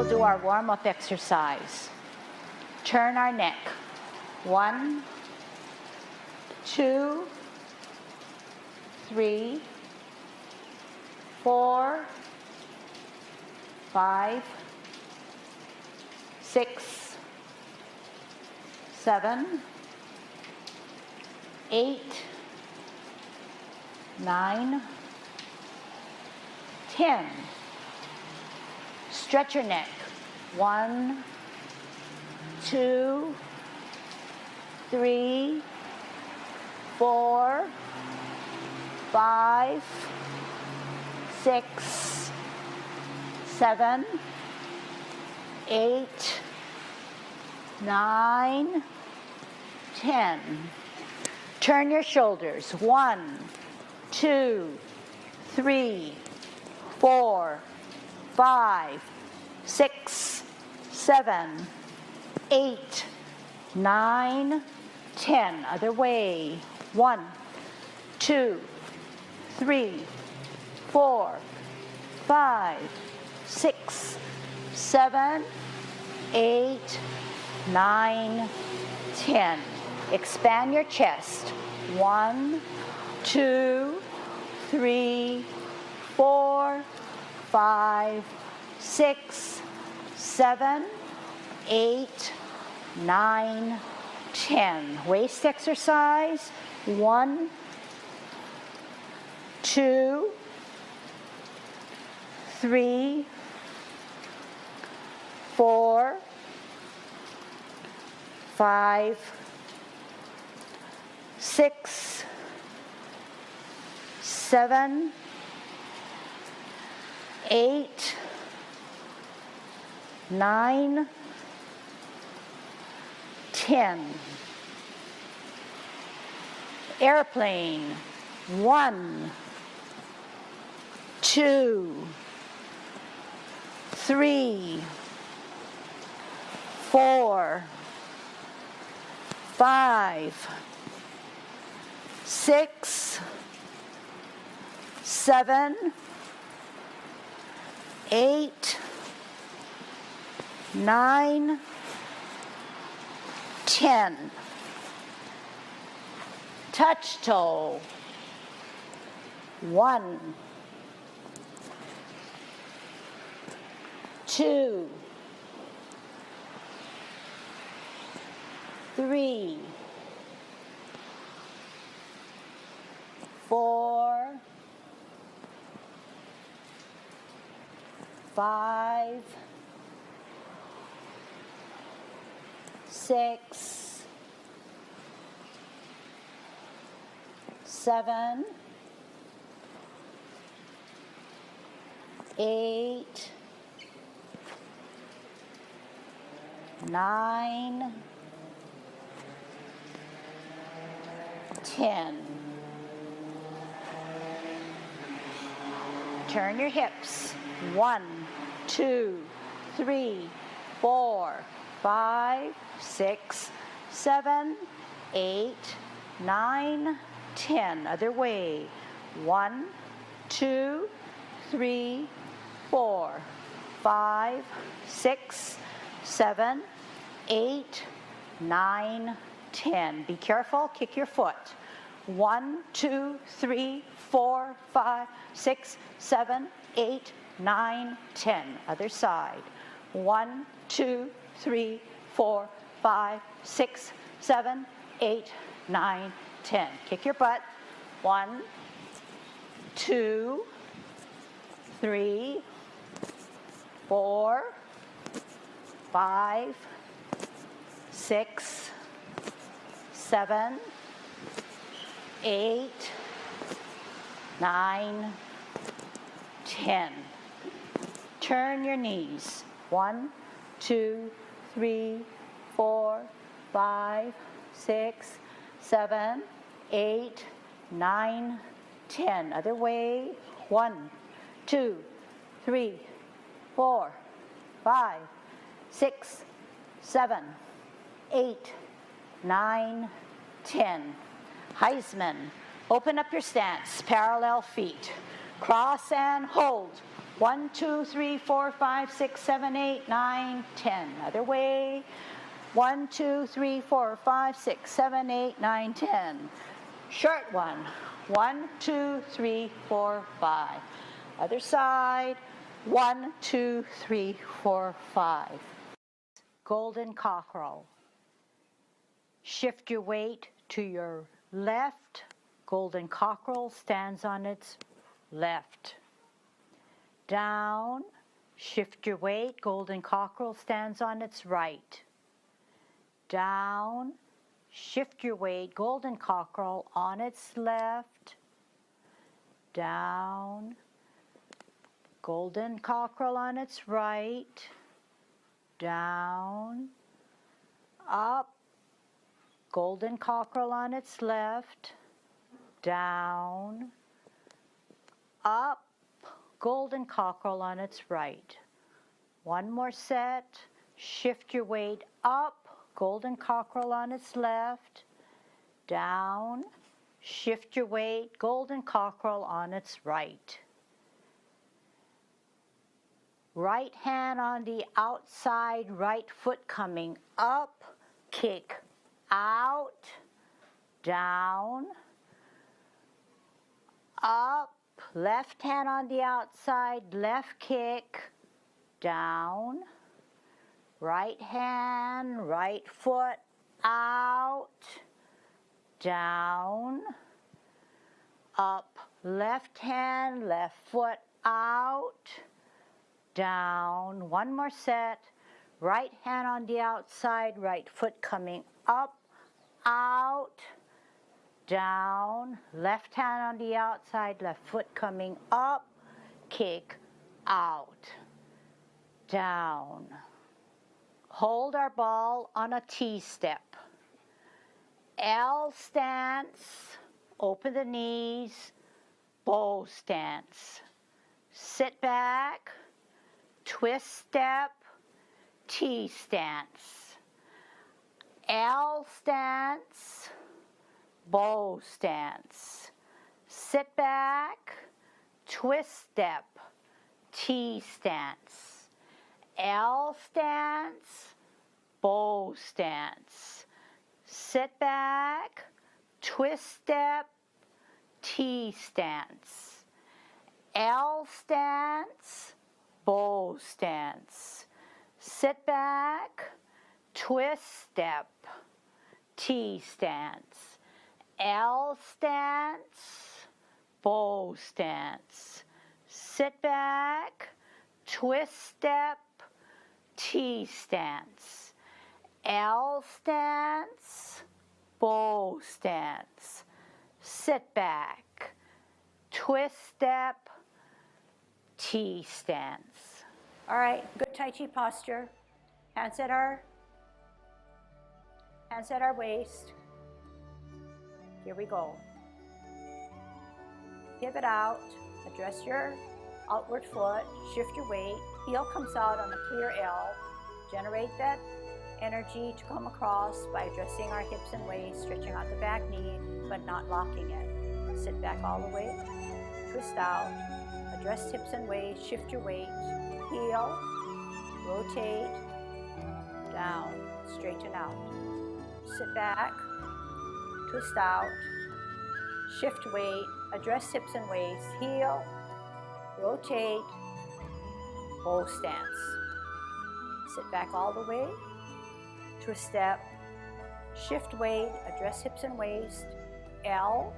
We'll do our warm-up exercise. Turn our neck. 1, 2, 3, 4, 5, 6, 7, 8, 9, 10. Stretch your neck. 1, 2, 3, 4, 5, 6, 7, 8, 9, 10. Turn your shoulders. 1, 2, 3, 4, 5, 6, 7, 8, 9, 10. Other way. 1, 2, 3, 4, 5, 6, 7, 8, 9, 10. Expand your chest. 1, 2, 3, 4, 5, 6, 7, 8, 9, 10. Waist exercise. 1, 2, 3, 4, 5, 6, 7, 8, 9, 10. Airplane. 1, 2, 3, 4, 5, 6, 7, 8, 9, 10. Touch toe. 1, 2, 3, 4, 5, 6, 7, 8, 9, 10. Turn your hips. 1, 2, 3, 4, 5, 6, 7, 8, 9, 10. Other way. 1, 2, 3, 4, 5, 6, 7, 8, 9, 10. Be careful, kick your foot. 1, 2, 3, 4, 5, 6, 7, 8, 9, 10. Other side. 1, 2, 3, 4, 5, 6, 7, 8, 9, 10. Kick your butt. 1, 2, 3, 4, 5, 6, 7, 8, 9, 10. Turn your knees. 1, 2, 3, 4, 5, 6, 7, 8, 9, 10. Other way. 1, 2, 3, 4, 5, 6, 7, 8, 9, 10. Heisman. Open up your stance. Parallel feet. Cross and hold. 1, 2, 3, 4, 5, 6, 7, 8, 9, 10. Other way. 1, 2, 3, 4, 5, 6, 7, 8, 9, 10. Short one. 1, 2, 3, 4, 5. Other side. 1, 2, 3, 4, 5. Golden cockerel. Shift your weight to your left. Golden cockerel stands on its left. Down. Shift your weight. Golden cockerel stands on its right. Down. Shift your weight. Golden cockerel on its left. Down. Golden cockerel on its right. Down. Up. Golden cockerel on its left. Down. Up. Golden cockerel on its right. One more set. Shift your weight up. Golden cockerel on its left. Down. Shift your weight. Golden cockerel on its right. Right hand on the outside, right foot coming up. Kick out. Down. Up. Left hand on the outside, left kick. Down. Right hand, right foot out. Down. Up. Left hand, left foot out. Down. One more set. Right hand on the outside, right foot coming up, out, down. Left hand on the outside, left foot coming up, kick, out, down. Hold our ball on a T step. L stance, open the knees, bow stance. Sit back, twist step, T stance. L stance, bow stance. Sit back, twist step, T stance. L stance, bow stance. Sit back, twist step, T stance. L stance, bow stance. Sit back, twist step, T stance. L stance, bow stance. Sit back, twist step, T stance. L stance, bow stance. Sit back, twist step, T stance. All right, good Tai Chi posture. Hands at our waist. Here we go. Pivot out, address your outward foot, shift your weight, heel comes out on a clear L. Generate that energy to come across by addressing our hips and waist, stretching out the back knee, but not locking it. Sit back all the way, twist out, address hips and waist, shift your weight, heel, rotate, down, straighten out. Sit back, twist out, shift weight, address hips and waist, heel, rotate, bow stance. Sit back all the way, twist step, shift weight, address hips and waist, L,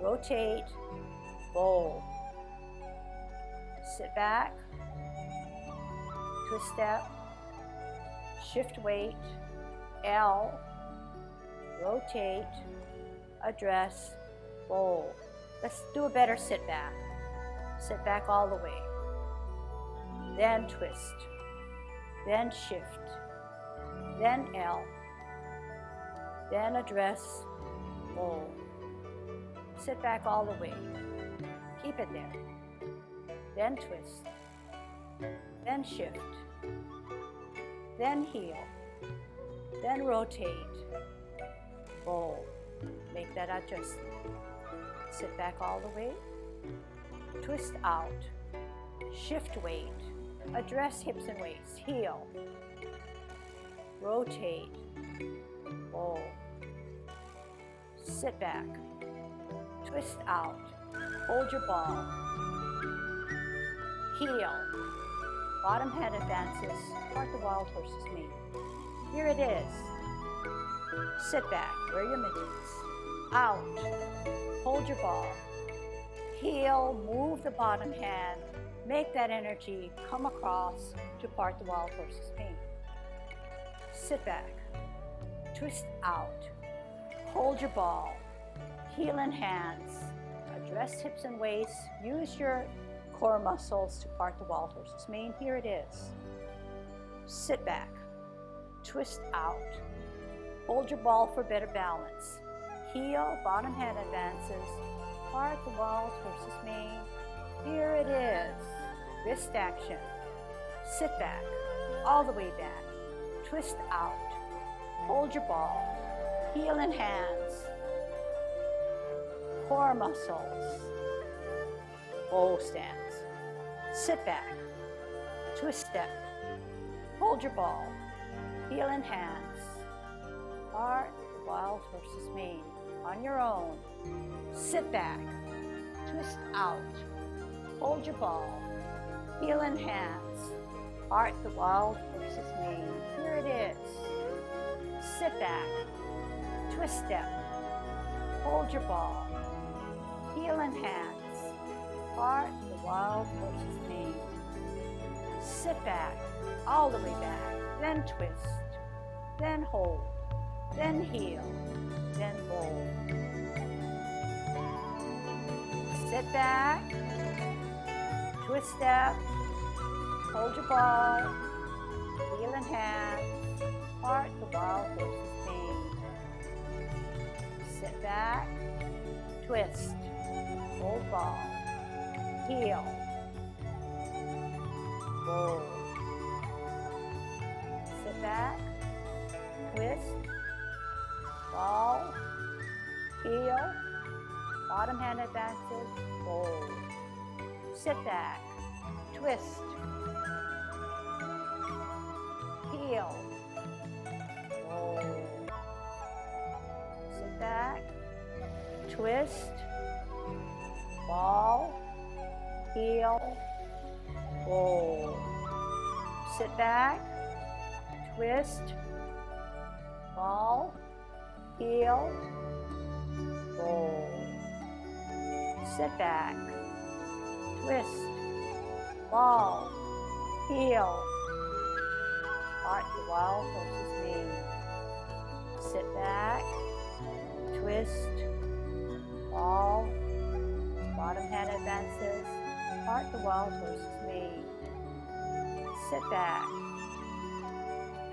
rotate, bow. Sit back, twist step, shift weight, L, rotate, address, bow. Let's do a better sit back. Sit back all the way. Then twist. Then shift. Then L. Then address, bow. Sit back all the way. Keep it there. Then twist. Then shift. Then heel. Then rotate. Bow. Make that adjustment. Sit back all the way. Twist out. shift weight, address hips and waist, heel, rotate, roll, sit back, twist out, hold your ball, heel, bottom head advances, part the wild horse's mane. Here it is. Sit back, wear your mittens, out, hold your ball, heel, move the bottom hand, make that energy come across to part the wild horse's mane. Sit back, twist out, hold your ball, heel and hands, address hips and waist, use your core muscles to part the wild horse's mane. Here it is. Sit back, twist out, hold your ball for better balance, heel, bottom hand advances, part the wild horse's mane. Here it is. Wrist action. Sit back, all the way back, twist out, hold your ball, heel and hands, core muscles, bow stance. Sit back, twist step, hold your ball, heel and hands, part the wild horse's mane. On your own, sit back, twist out, hold your ball, heel and hands, part the wild horse's mane. Here it is. Sit back, twist step, hold your ball, heel and hands, part the wild horse's mane. Sit back, all the way back, then twist, then hold, then heel, then roll. Sit back, twist step, hold your ball, heel and hands, part the wild horse's mane. Sit back, twist, hold ball, heel, roll. Sit back, twist, ball, heel, bottom hand advances, roll. Sit back, twist, heel, roll. Sit back, twist, ball, heel, roll. Sit back, twist, ball, heel, roll. Sit back, twist, ball, heel, part the wild horse's mane. Sit back, twist, ball, bottom hand advances, part the wild horse's mane. Sit back,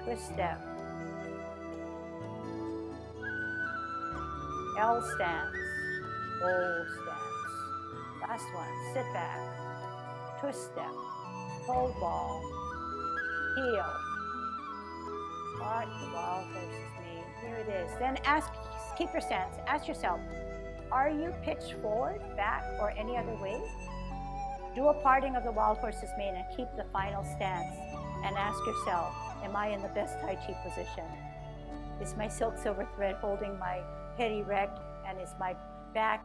twist step, L stance, roll stance. Last one, sit back, twist step, hold ball, heel, part the wild horse's mane. Here it is. Then keep your stance. Ask yourself, are you pitched forward, back, or any other way? Do a parting of the wild horse's mane and keep the final stance. And ask yourself, am I in the best Tai Chi position? Is my silk silver thread holding my head erect, and is my back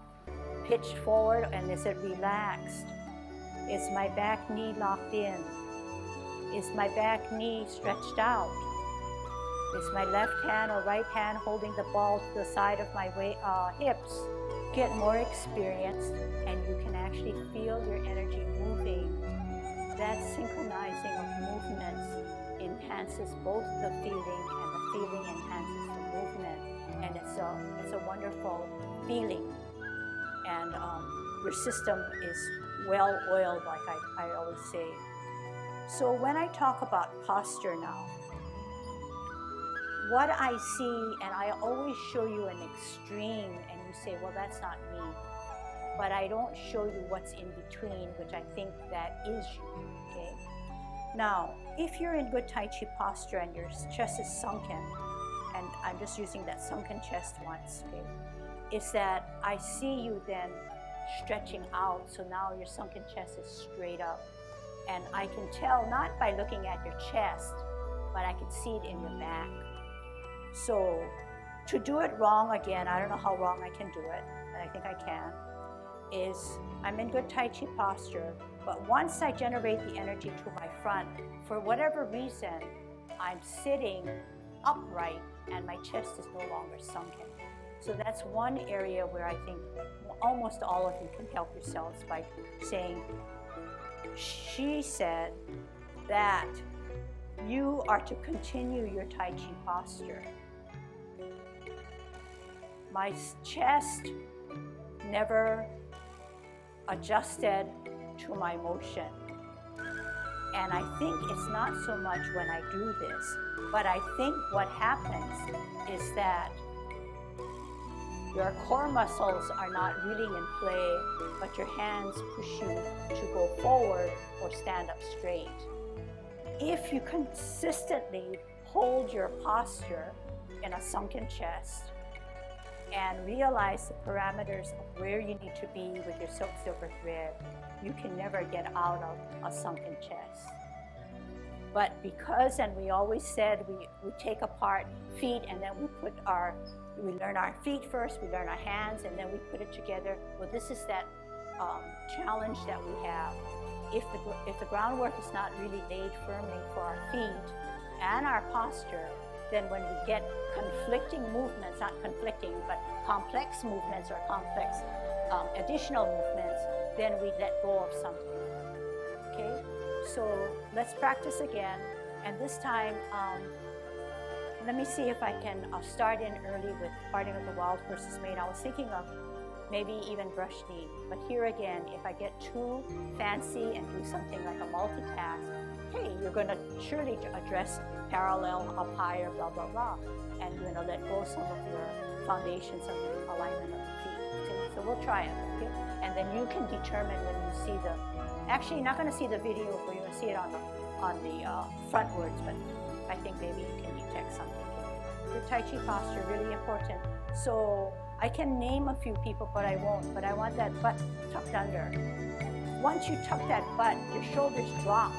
pitched forward, and is it relaxed? Is my back knee locked in? Is my back knee stretched out? Is my left hand or right hand holding the ball to the side of my hips? Get more experienced, and you can actually feel your energy moving. That synchronizing of movements enhances both the feeling, and the feeling enhances the movement. And it's a wonderful feeling. And your system is well oiled, like I always say. So when I talk about posture now, what I see, and I always show you an extreme, and you say, well, that's not me. But I don't show you what's in between, which I think that is you, okay? Now, if you're in good Tai Chi posture and your chest is sunken, and I'm just using that sunken chest once, okay, is that I see you then stretching out, so now your sunken chest is straight up. And I can tell not by looking at your chest, but I can see it in your back. So to do it wrong again, I don't know how wrong I can do it, and I think I can, is I'm in good Tai Chi posture, but once I generate the energy to my front, for whatever reason, I'm sitting upright and my chest is no longer sunken. So that's one area where I think almost all of you can help yourselves by saying, she said that you are to continue your Tai Chi posture. My chest never adjusted to my motion. And I think it's not so much when I do this, but I think what happens is that your core muscles are not really in play, but your hands push you to go forward or stand up straight. If you consistently hold your posture in a sunken chest and realize the parameters of where you need to be with your silk silver thread, you can never get out of a sunken chest. But because, and we always said, we take apart feet and then we learn our feet first, we learn our hands, and then we put it together. Well, this is that challenge that we have. If the groundwork is not really laid firmly for our feet and our posture, then when we get conflicting movements, not conflicting, but complex movements or complex additional movements, then we let go of something, okay? So let's practice again, and this time, let me see if I can start in early with parting of the wild horse's mane. I was thinking of maybe even brush knee, but here again, if I get too fancy and do something like a multitask, hey, you're going to surely address parallel, up higher, blah, blah, blah, and you're going to let go some of your foundations of the alignment of the feet. Okay? So we'll try it, okay? And then you can determine when you see actually you're not going to see the video, but you're going to see it on the frontwards, but I think maybe you can detect something. Your Tai Chi posture, really important. So I can name a few people, but I won't. But I want that butt tucked under. Once you tuck that butt, your shoulders drop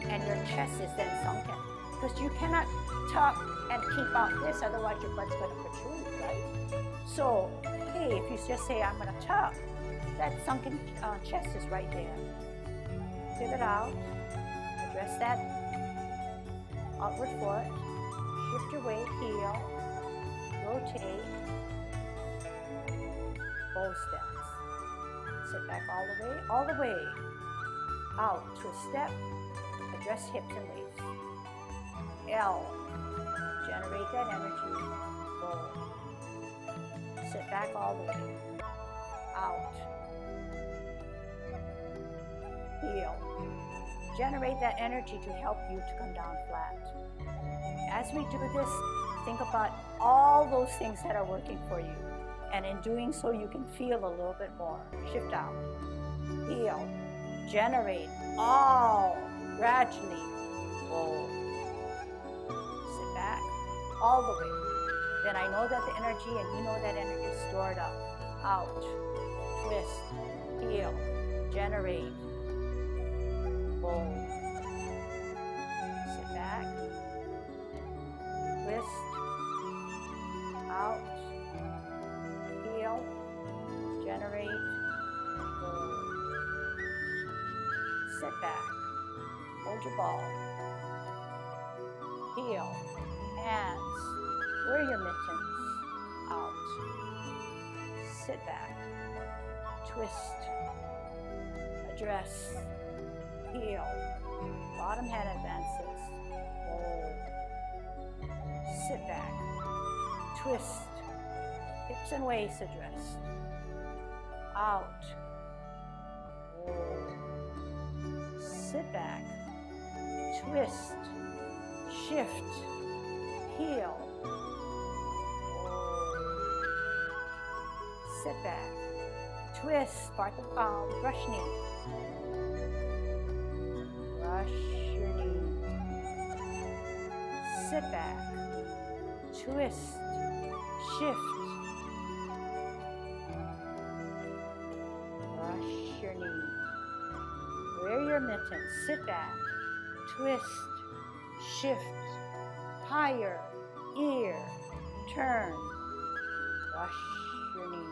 and your chest is then sunken. Because you cannot tuck and keep out this, otherwise your butt's going to protrude, right? So, hey, if you just say, I'm going to tuck, that sunken chest is right there. Pivot out, address that outward foot, shift your weight, heel, rotate, bow steps. Sit back all the way, out to a step, address hips and waist. L, generate that energy, bow. Sit back all the way, out. Heel. Generate that energy to help you to come down flat. As we do this, think about all those things that are working for you. And in doing so, you can feel a little bit more. Shift out. Heel. Generate. All. Gradually. Roll. Sit back. All the way. Then I know that the energy, and you know that energy is stored up. Out. Twist. Heel. Generate. Roll. Sit back. Twist. Out. Heel. Generate. Roll. Sit back. Hold your ball. Heel. Hands. Wear your mittens. Out. Sit back. Twist. Address. Heel. Bottom hand advances. Roll. Sit back. Twist. Hips and waist addressed. Out. Roll. Sit back. Twist. Shift. Heel. Roll. Sit back. Twist. Part the palm. Brush knee. Brush your knee. Sit back. Twist. Shift. Brush your knee. Wear your your mittens. Sit back, twist, shift, higher, ear, turn, brush your knee,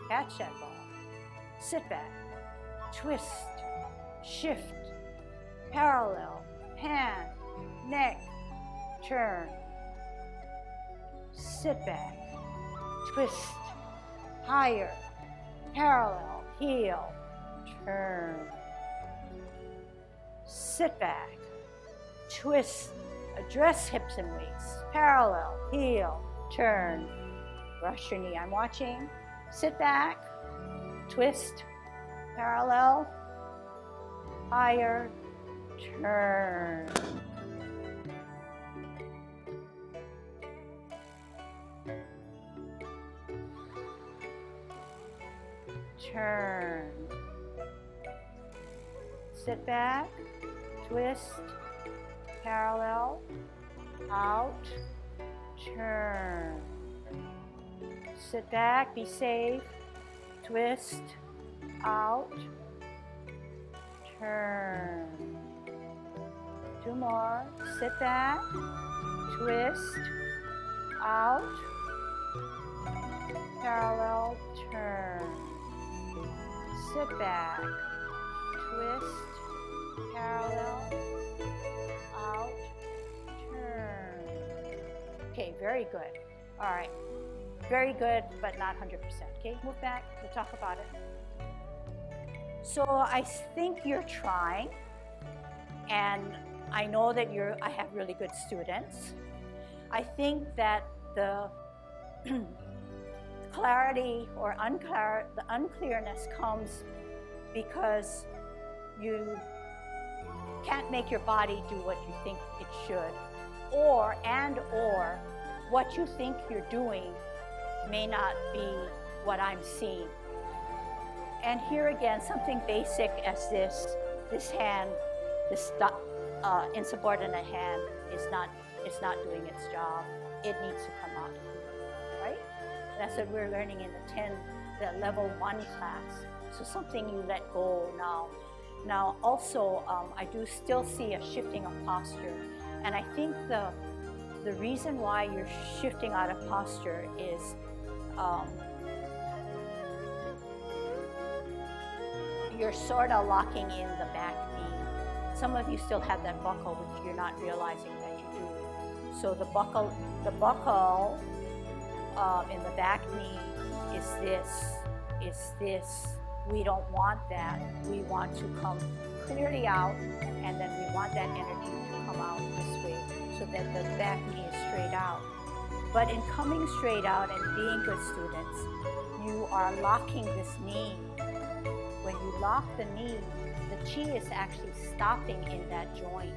catch that ball. Sit back, twist, shift, parallel, hand, neck, turn. Sit back, twist, higher, parallel, heel, turn. Sit back, twist, address hips and waists, parallel, heel, turn. Brush your knee. I'm watching. Sit back, twist, parallel, higher, turn. Turn. Sit back, twist, parallel, out, turn. Sit back, be safe, twist, out, turn. Two more. Sit back, twist, out, parallel, turn. Sit back, twist, parallel, out, turn. Okay, very good. All right, very good, but not 100%. Okay, move back, we'll talk about it. So I think you're trying, and I know that I have really good students. I think that the clarity or the unclearness comes because you can't make your body do what you think it should, or what you think you're doing may not be what I'm seeing. And here again, something basic as this hand, this insubordinate hand is not doing its job. It needs to come out, right? That's what we're learning in the level 1 class. So something you let go now. Now also, I do still see a shifting of posture, and I think the reason why you're shifting out of posture is you're sort of locking in the back knee. Some of you still have that buckle, which you're not realizing that you do. So the buckle in the back knee is this. We don't want that. We want to come clearly out, and then we want that energy to come out this way so that the back knee is straight out. But in coming straight out and being good students, you are locking this knee. When you lock the knee, the chi is actually stopping in that joint.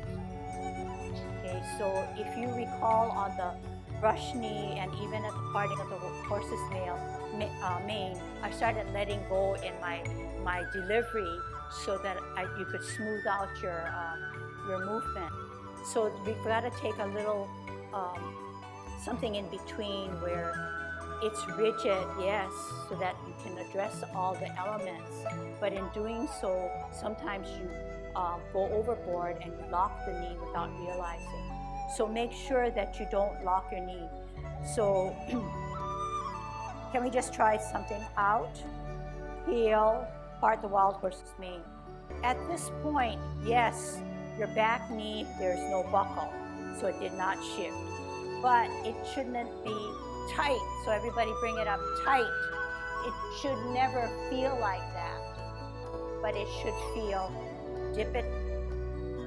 Okay, so if you recall on the brush knee and even at the parting of the horse's mane, I started letting go in my delivery so that you could smooth out your movement. So we've got to take a little something in between where it's rigid, yes, so that you can address all the elements. But in doing so, sometimes you go overboard and you lock the knee without realizing. So make sure that you don't lock your knee. So can we just try something out? Heel, part the wild horse's mane. At this point, yes, your back knee, there's no buckle, so it did not shift. But it shouldn't be tight, so everybody bring it up tight. It should never feel like that, but it should feel, dip it,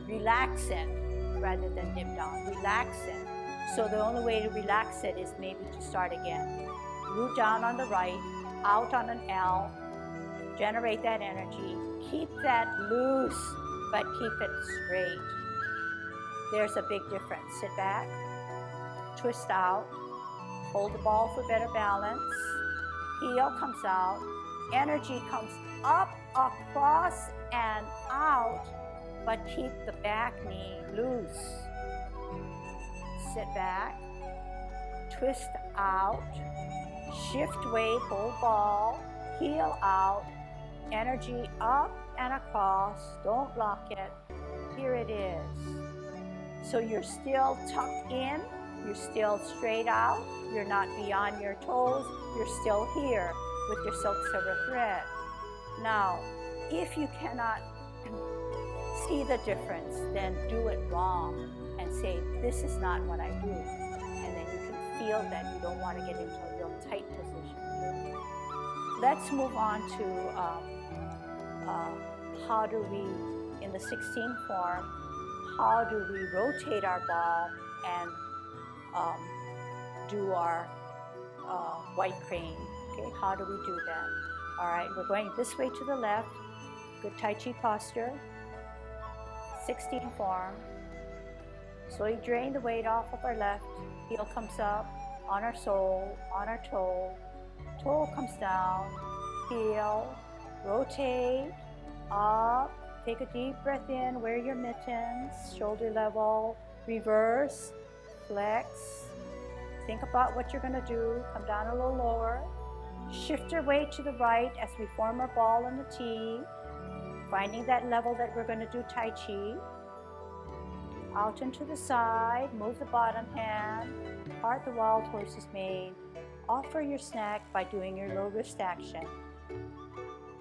relax it, rather than dip down, relax it. So the only way to relax it is maybe to start again. Root down on the right, out on an L, generate that energy, keep that loose, but keep it straight. There's a big difference. Sit back, twist out, hold the ball for better balance, heel comes out, energy comes up, across, and out, but keep the back knee loose. Sit back, twist out, shift weight, hold ball, heel out, Energy up and across, don't block it. Here it is. So you're still tucked in, you're still straight out, you're not beyond your toes, you're still here with your silk silver thread. Now, if you cannot see the difference, then do it wrong and say, this is not what I do. And then you can feel that you don't want to get into a real tight position. Let's move on to how do we, in the 16 form, how do we rotate our ball and do our white crane? Okay, how do we do that? All right, we're going this way to the left. Good Tai Chi posture. 16 form. Slowly drain the weight off of our left. Heel comes up on our sole, on our toe. Toe comes down. Heel. Rotate. Up. Take a deep breath in. Wear your mittens. Shoulder level. Reverse. Flex. Think about what you're going to do. Come down a little lower. Shift your weight to the right as we form our ball in the T. Finding that level that we're going to do Tai Chi. Out and to the side. Move the bottom hand. Part the wild horse's mane. Offer your snack by doing your low wrist action.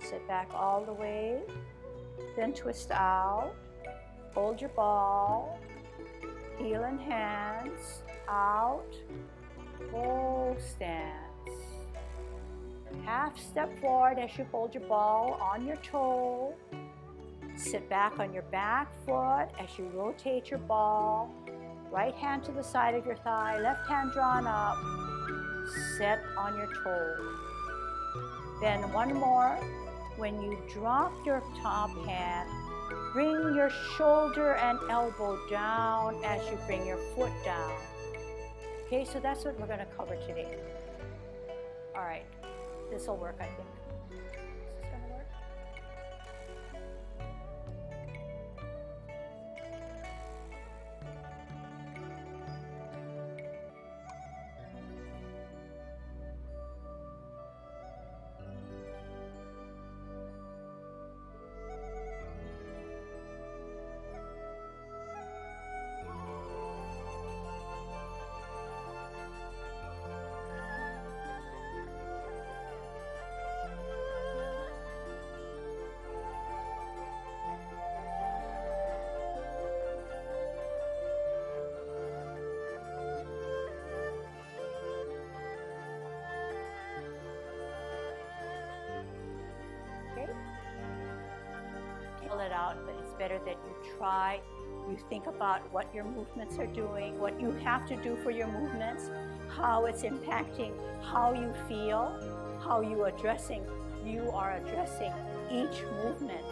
Sit back all the way. Then twist out. Hold your ball. Heel and hands. Out. Full stance. Half step forward as you hold your ball on your toe. Sit back on your back foot as you rotate your ball. Right hand to the side of your thigh, left hand drawn up. Set on your toe. Then one more. When you drop your top hand, bring your shoulder and elbow down as you bring your foot down. Okay, so that's what we're going to cover today. All right, this will work, I think. Is this going to work? It out, but it's better that you try, you think about what your movements are doing, what you have to do for your movements, how it's impacting how you feel, how you are addressing each movement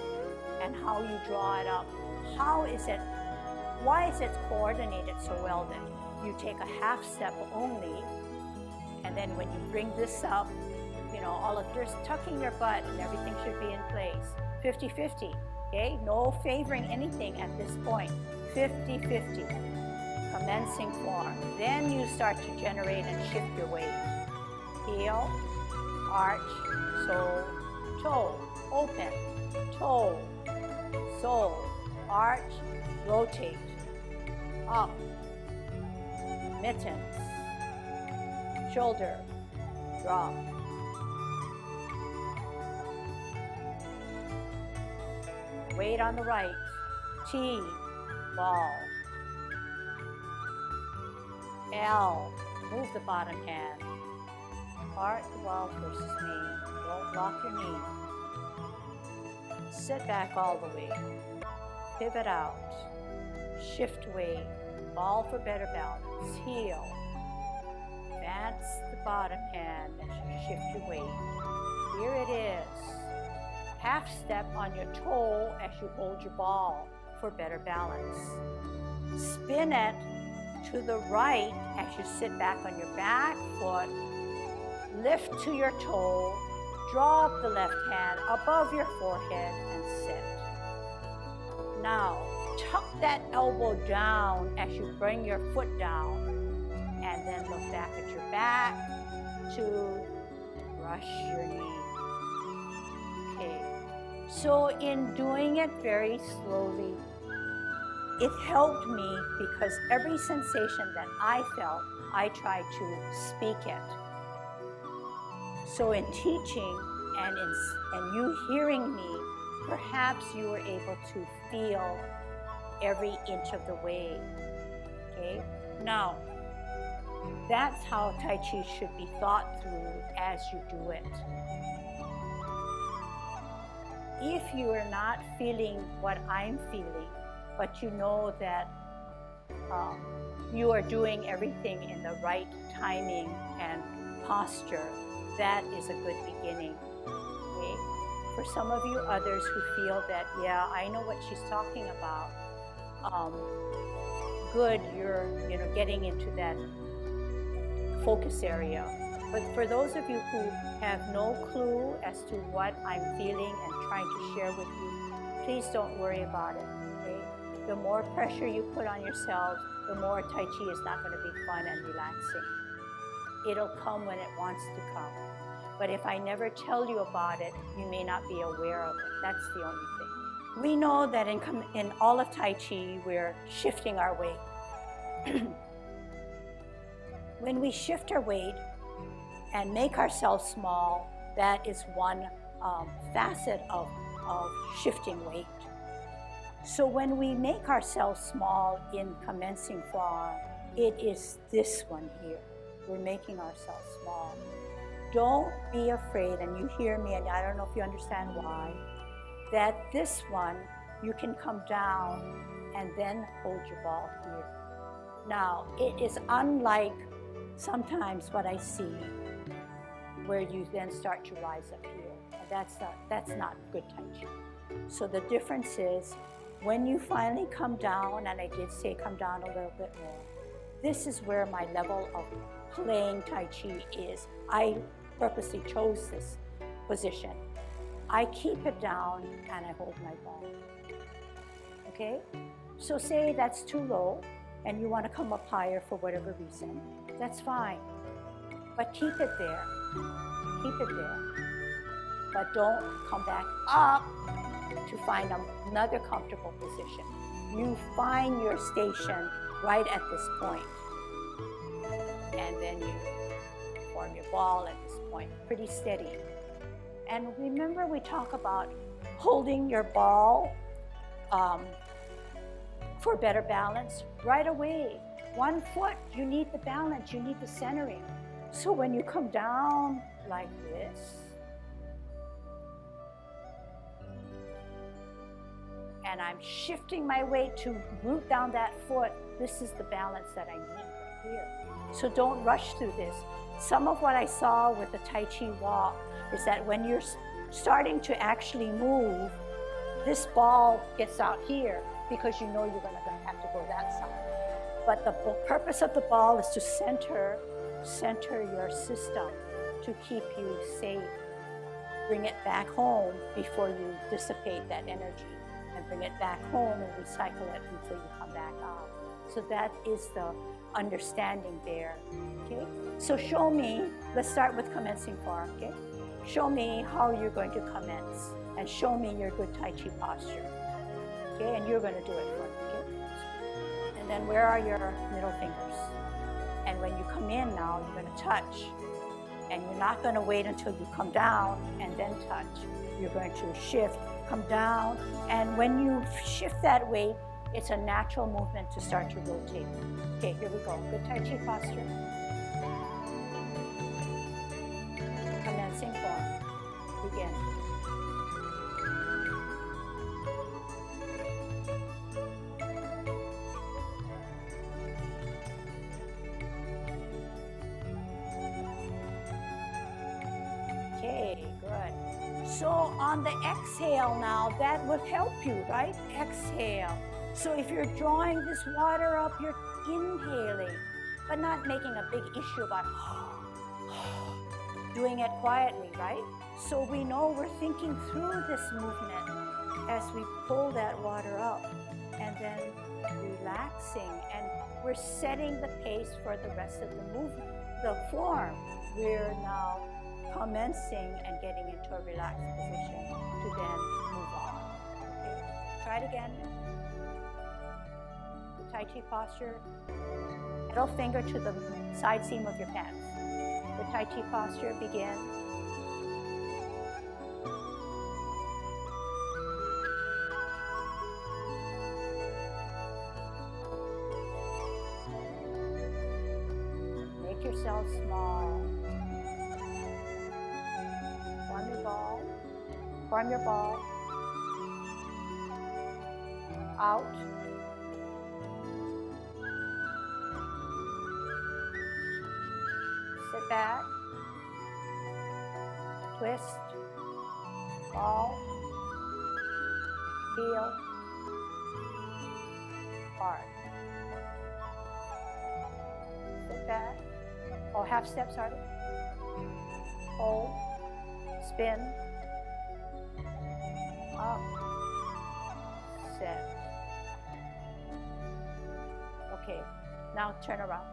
and how you draw it up. Why is it coordinated so well that you take a half step only, and then when you bring this up, all of there's tucking your butt and everything should be in place. 50-50. Okay, no favoring anything at this point. 50-50. Commencing form. Then you start to generate and shift your weight. Heel, arch, sole, toe, open, toe, sole, arch, rotate, up, mittens, shoulder, drop. Weight on the right, T, ball, L, move the bottom hand, part the wild horse's mane, don't lock your knee, sit back all the way, pivot out, shift weight, ball for better balance, heel, advance the bottom hand as you shift your weight, here it is. Half step on your toe as you hold your ball for better balance. Spin it to the right as you sit back on your back foot. Lift to your toe. Drop the left hand above your forehead and sit. Now, tuck that elbow down as you bring your foot down. And then look back at your back to brush your knee. Okay, So in doing it very slowly, it helped me because every sensation that I felt, I tried to speak it. So in teaching and you hearing me, perhaps you were able to feel every inch of the way. Okay? Now, that's how Tai Chi should be thought through as you do it. If you are not feeling what I'm feeling, but you know that you are doing everything in the right timing and posture, that is a good beginning. Okay? For some of you others who feel that, yeah, I know what she's talking about, good, you're getting into that focus area. But for those of you who have no clue as to what I'm feeling and trying to share with you, please don't worry about it. Okay? The more pressure you put on yourselves, the more Tai Chi is not going to be fun and relaxing. It'll come when it wants to come. But if I never tell you about it, you may not be aware of it. That's the only thing. We know that in all of Tai Chi, we're shifting our weight. When we shift our weight and make ourselves small, that is one facet of shifting weight. So when we make ourselves small in commencing form, it is this one here. We're making ourselves small. Don't be afraid, and you hear me, and I don't know if you understand why, that this one, you can come down and then hold your ball here. Now, it is unlike sometimes what I see, where you then start to rise up here. And that's not good Tai Chi. So the difference is, when you finally come down, and I did say come down a little bit more, this is where my level of playing Tai Chi is. I purposely chose this position. I keep it down and I hold my ball. Okay? So say that's too low and you want to come up higher for whatever reason, that's fine. But keep it there. Keep it there. But don't come back up to find another comfortable position. You find your station right at this point. And then you form your ball at this point, pretty steady. And remember, we talk about holding your ball for better balance right away. 1 foot, you need the balance, you need the centering. So when you come down like this, and I'm shifting my weight to root down that foot, this is the balance that I need right here. So don't rush through this. Some of what I saw with the Tai Chi walk is that when you're starting to actually move, this ball gets out here because you know you're going to have to go that side. But the purpose of the ball is to center your system to keep you safe. Bring it back home before you dissipate that energy, and bring it back home and recycle it before you come back out. So that is the understanding there. Okay? So show me, let's start with commencing form, okay? Show me how you're going to commence, and show me your good Tai Chi posture. Okay, and you're going to do it for me, okay? And then where are your middle fingers? And when you come in now, you're going to touch. And you're not going to wait until you come down and then touch. You're going to shift, come down, and when you shift that weight, it's a natural movement to start to rotate. Okay, here we go. Good Tai Chi posture. Commencing form. Begin. Okay, good. So on the exhale now, that will help you, right? Exhale. So if you're drawing this water up, you're inhaling, but not making a big issue about doing it quietly, right? So we know we're thinking through this movement as we pull that water up, and then relaxing, and we're setting the pace for the rest of the movement, the form. We're now commencing and getting into a relaxed position to then move Try it again. The Tai Chi posture. Middle finger to the side seam of your pants. The Tai Chi posture, begin. Make yourself small. Form your ball. Form your ball. Out. Sit back. Twist. Ball. Heel. Hard. Sit back. Oh, half step, sorry. Hold. Spin. Up. Set. Okay, now turn around.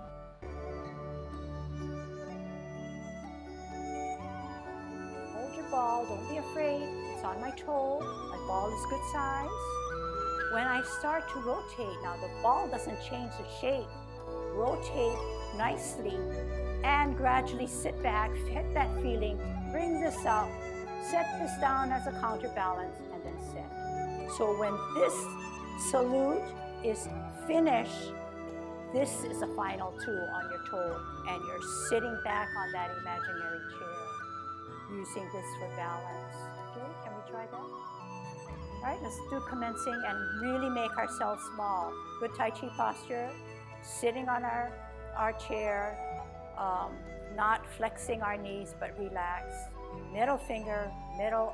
Hold your ball, don't be afraid. It's on my toe. My ball is good size. When I start to rotate, now the ball doesn't change the shape. Rotate nicely and gradually sit back, get that feeling, bring this up, set this down as a counterbalance, and then set. So when this salute is finished, this is the final two on your toe, and you're sitting back on that imaginary chair, using this for balance. Okay, can we try that? All right, let's do commencing and really make ourselves small. Good Tai Chi posture, sitting on our chair, not flexing our knees, but relax. Middle finger, middle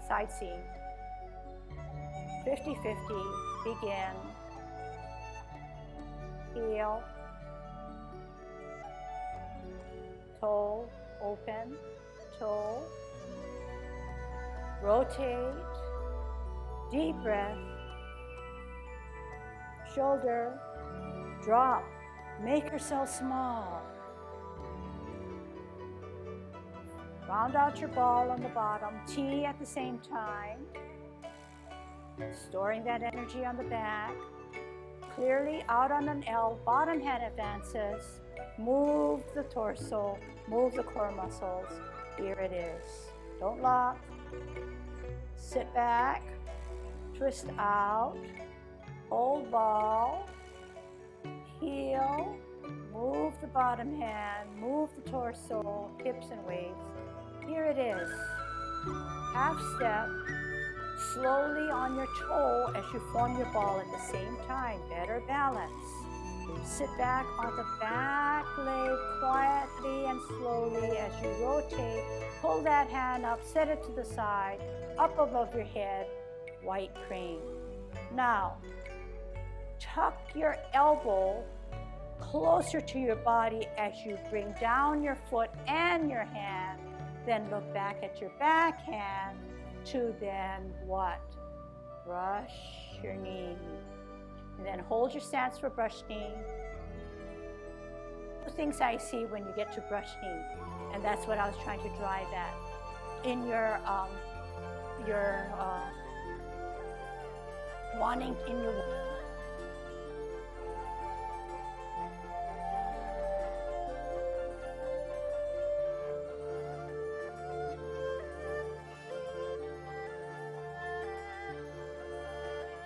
side seam. 50-50, begin. Heel, toe, open, toe, rotate, deep breath, shoulder, drop, make yourself small. Round out your ball on the bottom, T at the same time, storing that energy on the back. Clearly out on an L, bottom hand advances, move the torso, move the core muscles. Here it is. Don't lock. Sit back, twist out, hold ball, heel, move the bottom hand, move the torso, hips and waist. Here it is. Half step. Slowly on your toe as you form your ball at the same time. Better balance. Sit back on the back leg quietly and slowly as you rotate. Pull that hand up, set it to the side, up above your head, white crane. Now, tuck your elbow closer to your body as you bring down your foot and your hand. Then look back at your back hand. To then what? Brush your knee. And then hold your stance for brush knee. The things I see when you get to brush knee, and that's what I was trying to drive at. In your wanting in your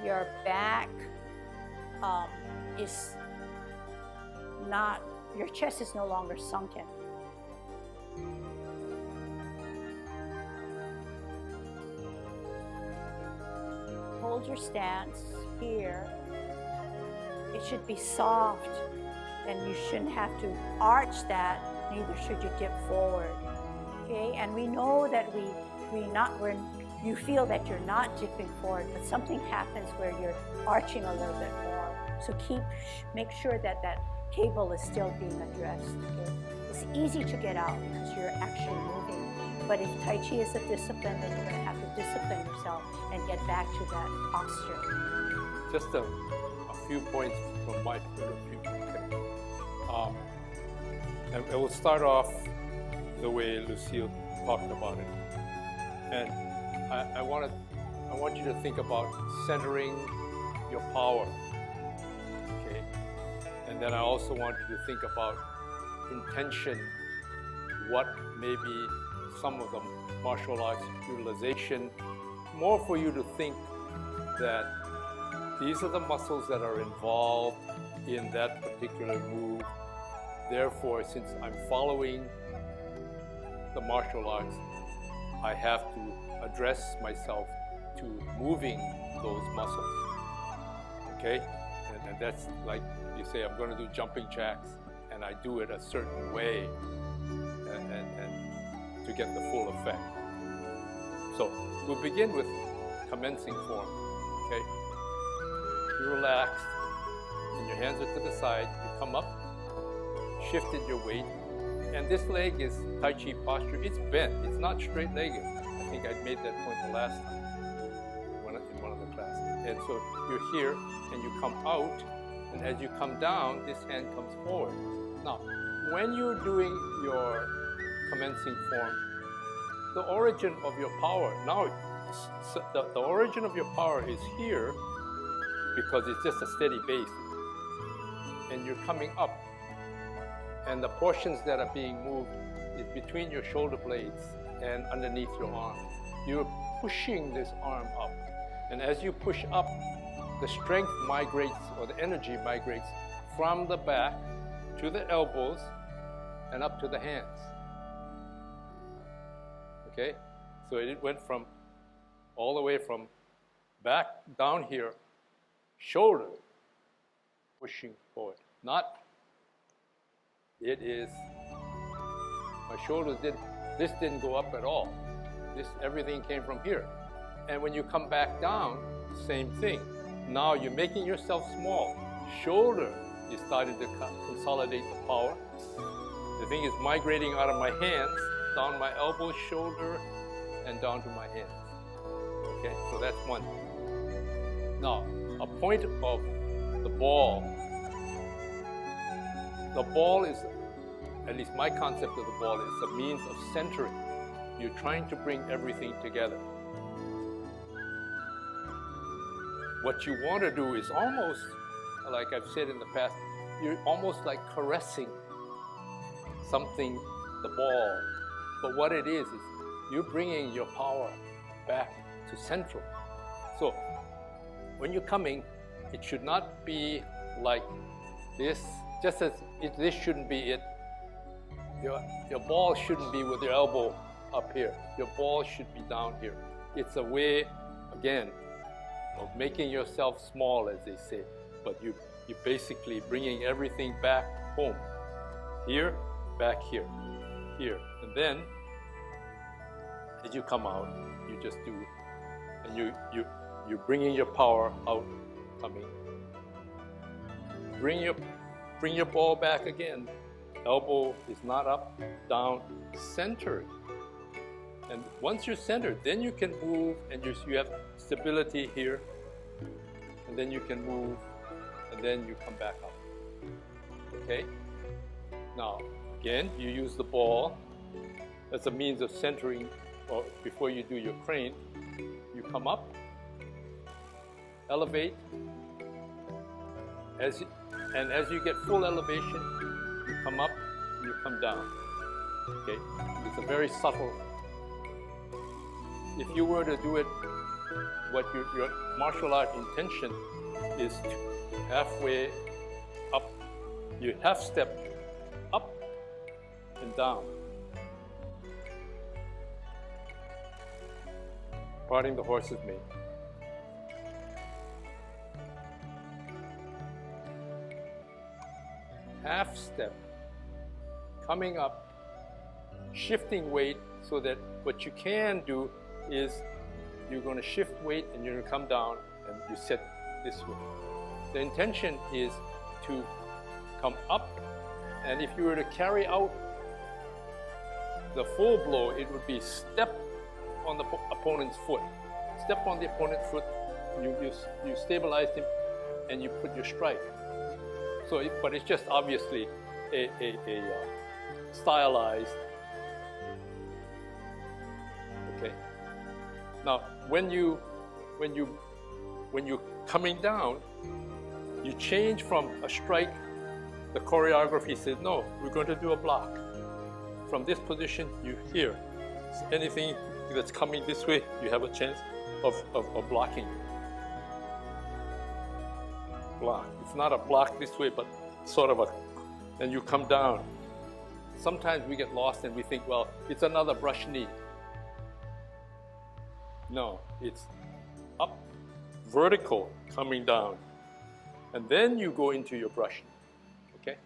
your back is not, your chest is no longer sunken. Hold your stance here. It should be soft, and you shouldn't have to arch that, neither should you dip forward. Okay, and we know that you feel that you're not dipping forward, but something happens where you're arching a little bit more. So make sure that that cable is still being addressed. Okay? It's easy to get out because you're actually moving. But if Tai Chi is a discipline, then you're going to have to discipline yourself and get back to that posture. Just a few points from my point of view. Okay. And it will start off the way Lucille talked about it. And I want to I want you to think about centering your power, okay? And then I also want you to think about intention, what may be some of the martial arts utilization, more for you to think that these are the muscles that are involved in that particular move. Therefore, since I'm following the martial arts, I have to address myself to moving those muscles, okay? And that's like you say, I'm going to do jumping jacks, and I do it a certain way and to get the full effect. So we'll begin with commencing form, okay? You relaxed, and your hands are to the side. You come up, shifted your weight, and this leg is Tai Chi posture. It's bent. It's not straight-legged. I think I made that point the last time in one of the classes. And so you're here, and you come out, and as you come down, this hand comes forward. Now, when you're doing your commencing form, the origin of your power, now the origin of your power is here because it's just a steady base. And you're coming up. And the portions that are being moved is between your shoulder blades and underneath your arm. You're pushing this arm up. And as you push up, the strength migrates, or the energy migrates from the back to the elbows and up to the hands. Okay? So it went from all the way from back down here, shoulder, pushing forward. Not, it is, my shoulders this didn't go up at all. Everything came from here. And when you come back down, same thing. Now you're making yourself small. Shoulder is starting to consolidate the power. The thing is migrating out of my hands, down my elbow, shoulder, and down to my hands. Okay, so that's one. Now, a point of the ball. The ball is, at least my concept of the ball, is a means of centering. You're trying to bring everything together. What you want to do is almost, like I've said in the past, you're almost like caressing something, the ball. But what it is you're bringing your power back to central. So when you're coming, it should not be like this, just as this shouldn't be it. Your ball shouldn't be with your elbow up here. Your ball should be down here. It's a way, again, of making yourself small, as they say, but you're basically bringing everything back home. Here, back here, here. And then, as you come out, you just do, and you're bringing your power out, coming. Bring your ball back again. Elbow is not up, down, centered. And once you're centered, then you can move, and you have stability here, and then you can move, and then you come back up. Okay? Now, again, you use the ball as a means of centering, or before you do your crane. You come up, elevate, as you get full elevation, you come up, you come down. Okay? It's a very subtle. If you were to do it, what your martial art intention is to halfway up, you half step up and down. Parting the horse's mane. Half step, coming up, shifting weight so that what you can do is you're going to shift weight and you're going to come down and you set this way. The intention is to come up, and if you were to carry out the full blow, it would be step on the opponent's foot. Step on the opponent's foot, you stabilize him, and you put your strike. So, but it's just obviously a stylized. Okay. Now, when you when you're coming down, you change from a strike. The choreography says, no, we're going to do a block. From this position, you hear anything that's coming this way, you have a chance of blocking. Block. It's not a block this way, but sort of a, and you come down. Sometimes we get lost and we think, well, it's another brush knee. No, it's up, vertical, coming down. And then you go into your brush knee, okay?